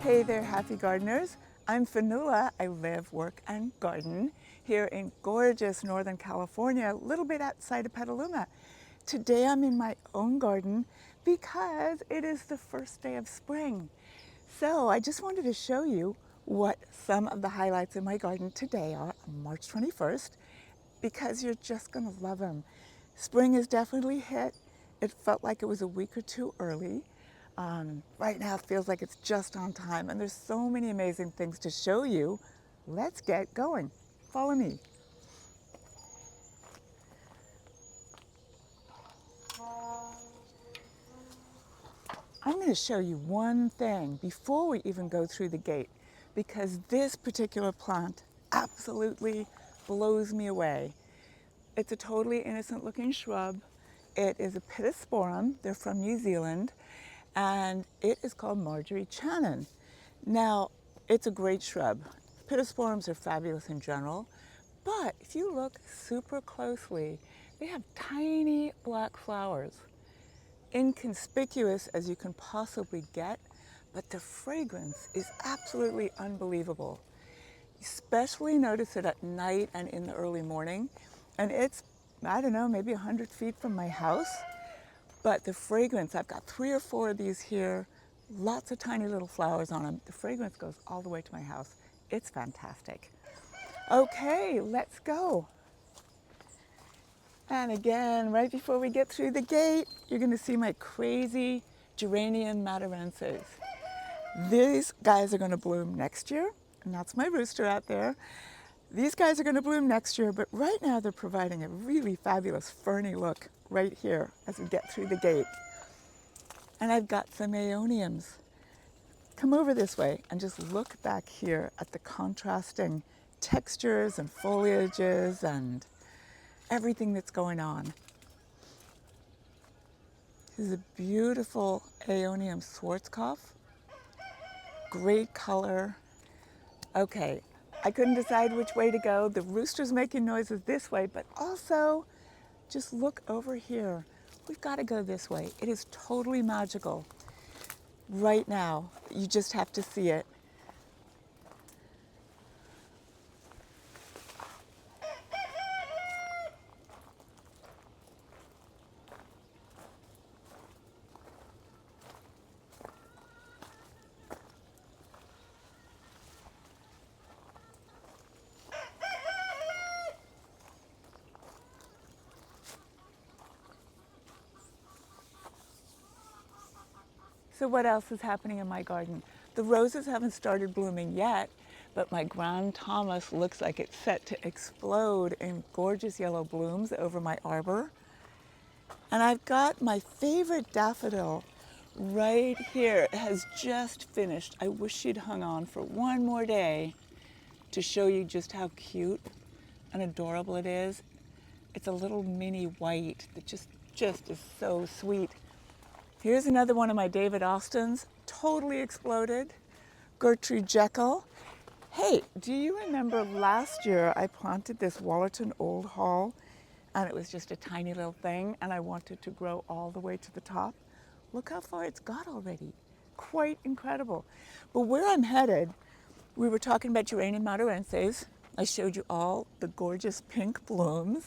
Hey there, happy gardeners. I'm Fanula. I live, work, and garden here in gorgeous Northern California, a little bit outside of Petaluma. Today I'm in my own garden because it is the first day of spring. So I just wanted to show you what some of the highlights in my garden today are on March 21st, because you're just gonna love them. Spring has definitely hit. It felt like it was a week or two early. Right now it feels like it's just on time, and there's so many amazing things to show you. Let's get going. Follow me. I'm going to show you one thing before we even go through the gate, because this particular plant absolutely blows me away. It's a totally innocent looking shrub. It is a pittosporum. They're from New Zealand, and it is called Marjorie Channon. Now, it's a great shrub. Pittosporums are fabulous in general, but if you look super closely, they have tiny black flowers. Inconspicuous as you can possibly get, but the fragrance is absolutely unbelievable. Especially notice it at night and in the early morning. And it's, I don't know, maybe 100 feet from my house. But the fragrance, I've got 3 or 4 of these here, lots of tiny little flowers on them. The fragrance goes all the way to my house. It's fantastic. Okay, let's go. And again, right before we get through the gate, you're gonna see my crazy geranium matarenses. These guys are gonna bloom next year, and that's my rooster out there. These guys are gonna bloom next year, but right now they're providing a really fabulous ferny look right here as we get through the gate. And I've got some aeoniums. Come over this way and just look back here at the contrasting textures and foliages and everything that's going on. This is a beautiful aeonium Schwarzkopf. Great color. Okay, I couldn't decide which way to go. The rooster's making noises this way, but also just look over here. We've got to go this way. It is totally magical right now. You just have to see it. So what else is happening in my garden? The roses haven't started blooming yet, but my Grand Thomas looks like it's set to explode in gorgeous yellow blooms over my arbor. And I've got my favorite daffodil right here. It has just finished. I wish she'd hung on for one more day to show you just how cute and adorable it is. It's a little mini white that just is so sweet. Here's another one of my David Austins, totally exploded. Gertrude Jekyll. Hey, do you remember last year I planted this Wallerton Old Hall, and it was just a tiny little thing, and I wanted to grow all the way to the top? Look how far it's got already. Quite incredible. But where I'm headed, we were talking about geranium matarenses. I showed you all the gorgeous pink blooms.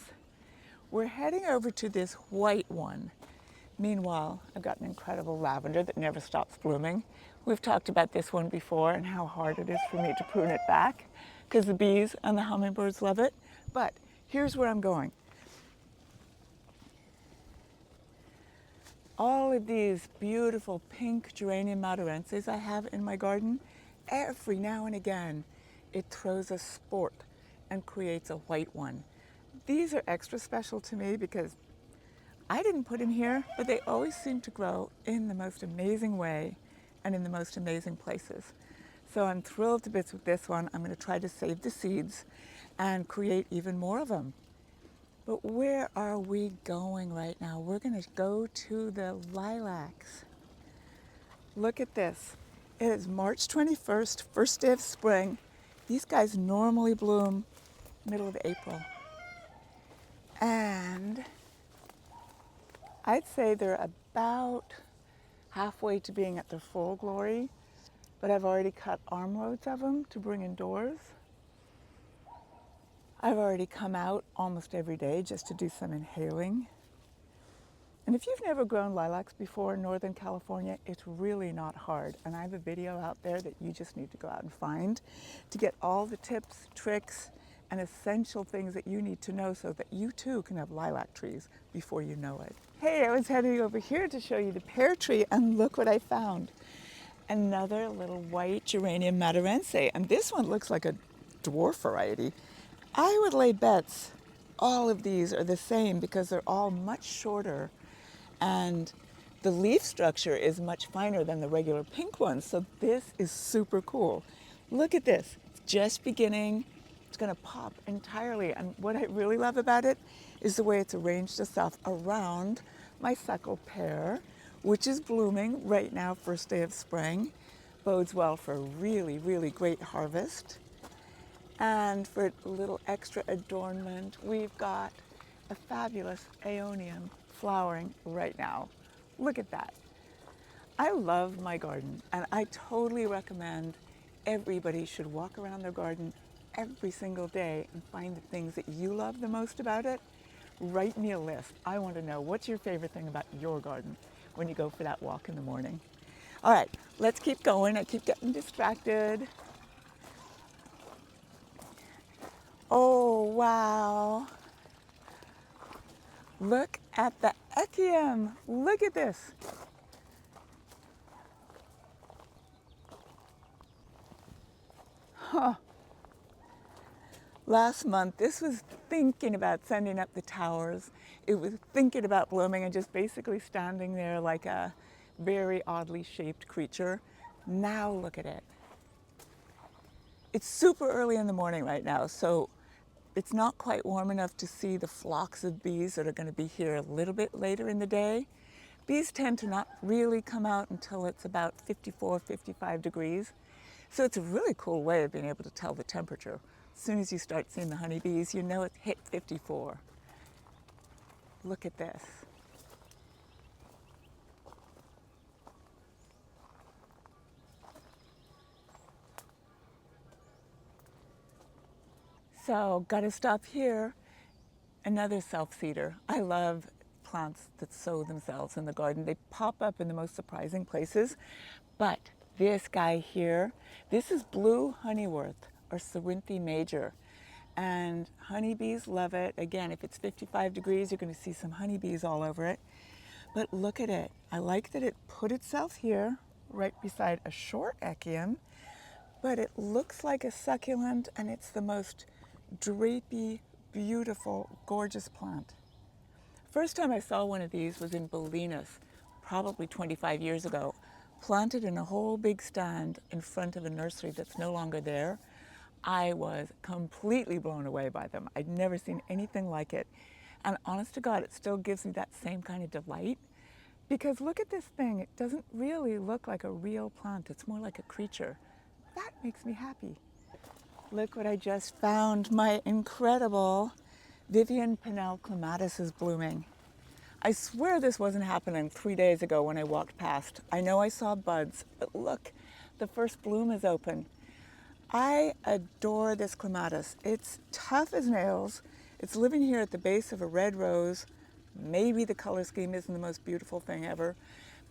We're heading over to this white one. Meanwhile, I've got an incredible lavender that never stops blooming. We've talked about this one before and how hard it is for me to prune it back because the bees and the hummingbirds love it. But here's where I'm going. All of these beautiful pink geranium matarenses I have in my garden, every now and again, it throws a sport and creates a white one. These are extra special to me because I didn't put them here, but they always seem to grow in the most amazing way and in the most amazing places. So I'm thrilled to bits with this one. I'm going to try to save the seeds and create even more of them. But where are we going right now? We're going to go to the lilacs. Look at this. It is March 21st, first day of spring. These guys normally bloom middle of April. And I'd say they're about halfway to being at their full glory. but I've already cut armloads of them to bring indoors. I've already come out almost every day just to do some inhaling. And if you've never grown lilacs before in Northern California, it's really not hard. And I have a video out there that you just need to go out and find to get all the tips, tricks, and essential things that you need to know so that you too can have lilac trees before you know it. Hey, I was heading over here to show you the pear tree, and look what I found. Another little white geranium madarense, and this one looks like a dwarf variety. I would lay bets all of these are the same because they're all much shorter and the leaf structure is much finer than the regular pink ones. So this is super cool. Look at this, it's just beginning. It's gonna pop entirely. And what I really love about it is the way it's arranged itself around my suckle pear, which is blooming right now, first day of spring. Bodes well for a really, really great harvest. And for a little extra adornment, we've got a fabulous aeonium flowering right now. Look at that. I love my garden, and I totally recommend everybody should walk around their garden every single day and find the things that you love the most about it. Write me a list. I want to know what's your favorite thing about your garden when you go for that walk in the morning. All right, let's keep going. I keep getting distracted. Oh, wow. Look at the Echium. Look at this. Huh. Last month, this was thinking about sending up the towers. It was thinking about blooming and just basically standing there like a very oddly shaped creature. Now look at it. It's super early in the morning right now, so it's not quite warm enough to see the flocks of bees that are going to be here a little bit later in the day. Bees tend to not really come out until it's about 54, 55 degrees. So it's a really cool way of being able to tell the temperature. As soon as you start seeing the honeybees, you know it's hit 54. Look at this. So, gotta stop here. Another self-seeder. I love plants that sow themselves in the garden. They pop up in the most surprising places. But this guy here, this is blue honeyworth or Cerinthe major. And honeybees love it. Again, if it's 55 degrees, you're going to see some honeybees all over it. But look at it. I like that it put itself here, right beside a short Echium, but it looks like a succulent, and it's the most drapey, beautiful, gorgeous plant. First time I saw one of these was in Bolinas, probably 25 years ago, planted in a whole big stand in front of a nursery that's no longer there. I was completely blown away by them. I'd never seen anything like it. And honest to God, it still gives me that same kind of delight. Because look at this thing. It doesn't really look like a real plant. It's more like a creature. That makes me happy. Look what I just found. My incredible Vivian Pinnell Clematis is blooming. I swear this wasn't happening 3 days ago when I walked past. I know I saw buds, but look, the first bloom is open. I adore this clematis. It's tough as nails. It's living here at the base of a red rose. Maybe the color scheme isn't the most beautiful thing ever,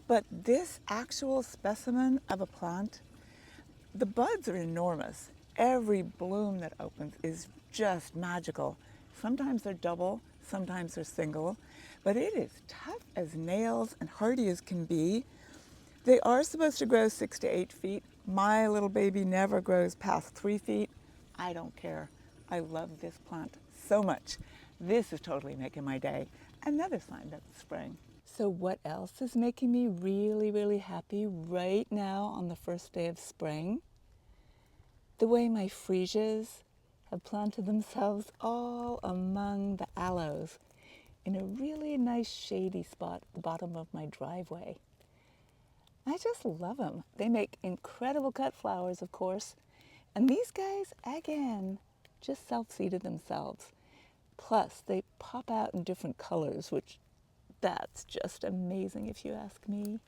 but this actual specimen of a plant, the buds are enormous. Every bloom that opens is just magical. Sometimes they're double, sometimes they're single, but it is tough as nails and hardy as can be. They are supposed to grow 6 to 8 feet. My little baby never grows past 3 feet. I don't care. I love this plant so much. This is totally making my day. Another sign that it's spring. So what else is making me really, really happy right now on the first day of spring? The way my freesias have planted themselves all among the aloes in a really nice shady spot at the bottom of my driveway. I just love them. They make incredible cut flowers, of course. And these guys, again, just self-seeded themselves. Plus, they pop out in different colors, which that's just amazing if you ask me.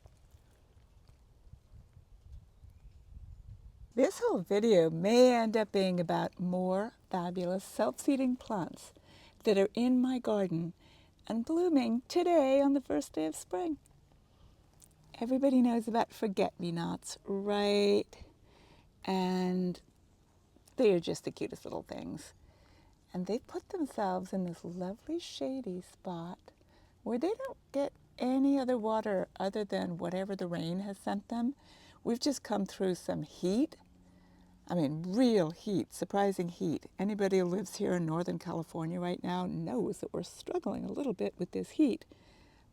This whole video may end up being about more fabulous self-seeding plants that are in my garden and blooming today on the first day of spring. Everybody knows about forget-me-nots, right? And they are just the cutest little things. And they put themselves in this lovely shady spot where they don't get any other water other than whatever the rain has sent them. We've just come through some heat. I mean, real heat, surprising heat. Anybody who lives here in Northern California right now knows that we're struggling a little bit with this heat.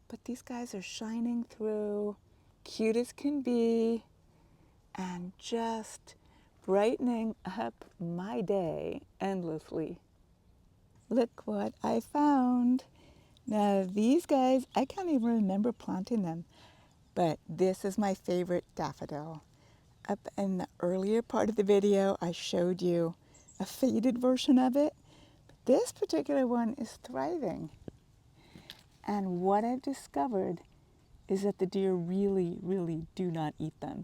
But these guys are shining through, cute as can be, and just brightening up my day endlessly. Look what I found. Now these guys, I can't even remember planting them, but this is my favorite daffodil. Up in the earlier part of the video, I showed you a faded version of it. This particular one is thriving. And what I've discovered is that the deer really, really do not eat them,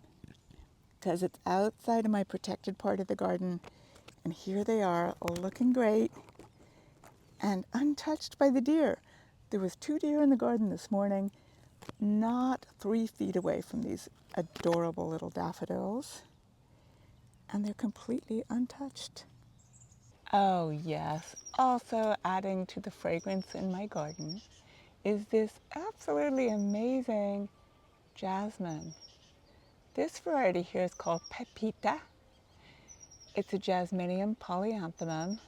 because it's outside of my protected part of the garden. And here they are, looking great and untouched by the deer. There was 2 deer in the garden this morning, not 3 feet away from these adorable little daffodils. And they're completely untouched. Oh yes, also adding to the fragrance in my garden is this absolutely amazing jasmine. This variety here is called Pepita. It's a Jasminium polyanthemum,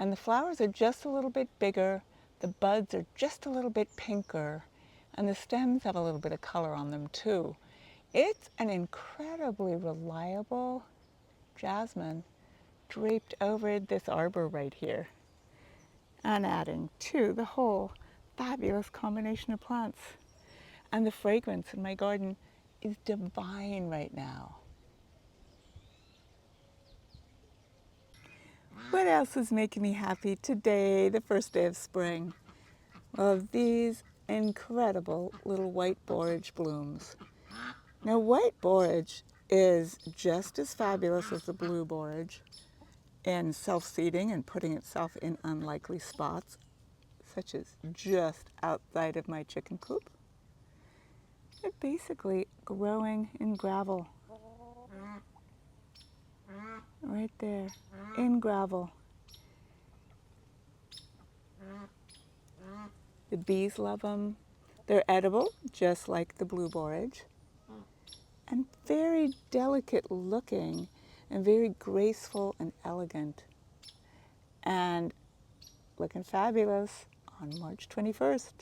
and the flowers are just a little bit bigger, the buds are just a little bit pinker, and the stems have a little bit of color on them too. It's an incredibly reliable jasmine draped over this arbor right here, and adding to the whole fabulous combination of plants. And the fragrance in my garden is divine right now. What else is making me happy today, the first day of spring? Well, these incredible little white borage blooms. Now, white borage is just as fabulous as the blue borage in self-seeding and putting itself in unlikely spots, such as just outside of my chicken coop. They're basically growing in gravel. Right there, in gravel. The bees love them. They're edible, just like the blue borage, and very delicate looking and very graceful and elegant. And looking fabulous on March 21st,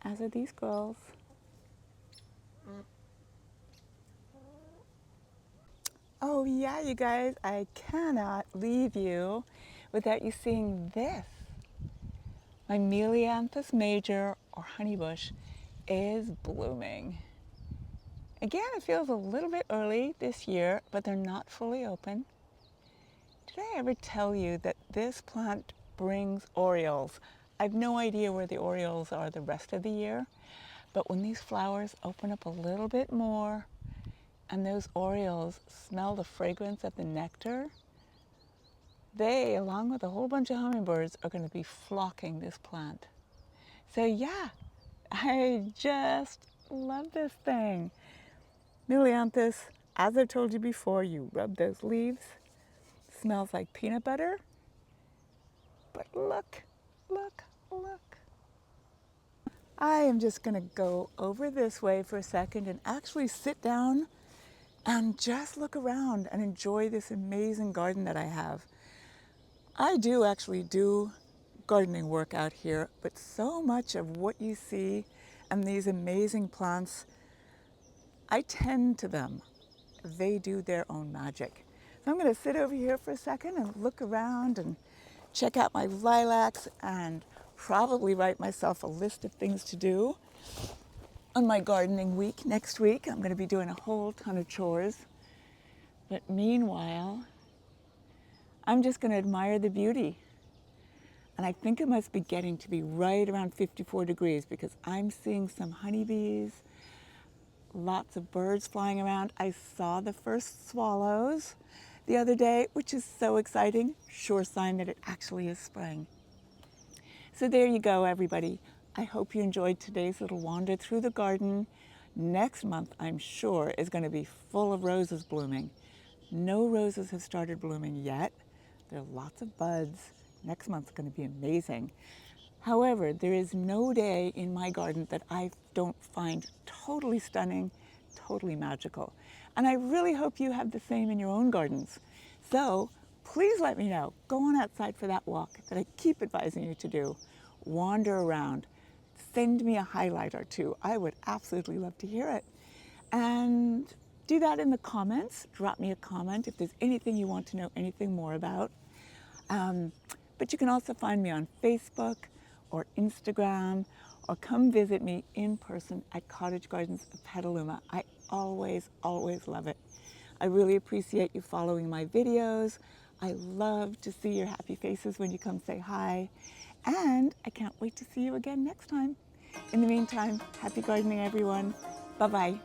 as are these girls. Oh yeah, you guys, I cannot leave you without you seeing this. My Melianthus major, or honeybush, is blooming. Again, it feels a little bit early this year, but they're not fully open. Did I ever tell you that this plant brings orioles? I have no idea where the orioles are the rest of the year, but when these flowers open up a little bit more and those orioles smell the fragrance of the nectar, they, along with a whole bunch of hummingbirds, are going to be flocking this plant. So yeah, I just love this thing. Melianthus, as I've told you before, you rub those leaves. Smells like peanut butter. But look, look, look. I am just going to go over this way for a second and actually sit down and just look around and enjoy this amazing garden that I have. I do actually do gardening work out here, but so much of what you see and these amazing plants, I tend to them. They do their own magic. So I'm going to sit over here for a second and look around and check out my lilacs and probably write myself a list of things to do on my gardening week. Next week, I'm going to be doing a whole ton of chores. But meanwhile, I'm just going to admire the beauty. And I think it must be getting to be right around 54 degrees because I'm seeing some honeybees. lots of birds flying around. I saw the first swallows the other day, which is so exciting. Sure sign that it actually is spring. So there you go, everybody. I hope you enjoyed today's little wander through the garden. Next month, I'm sure, is going to be full of roses blooming. No roses have started blooming yet. There are lots of buds. Next month's going to be amazing. However, there is no day in my garden that I don't find totally stunning, totally magical. And I really hope you have the same in your own gardens. So please let me know. Go on outside for that walk that I keep advising you to do. Wander around. Send me a highlight or two. I would absolutely love to hear it. And do that in the comments. Drop me a comment if there's anything you want to know anything more about. But you can also find me on Facebook or Instagram, or come visit me in person at Cottage Gardens of Petaluma. I always, always love it. I really appreciate you following my videos. I love to see your happy faces when you come say hi. And I can't wait to see you again next time. In the meantime, happy gardening, everyone. Bye-bye.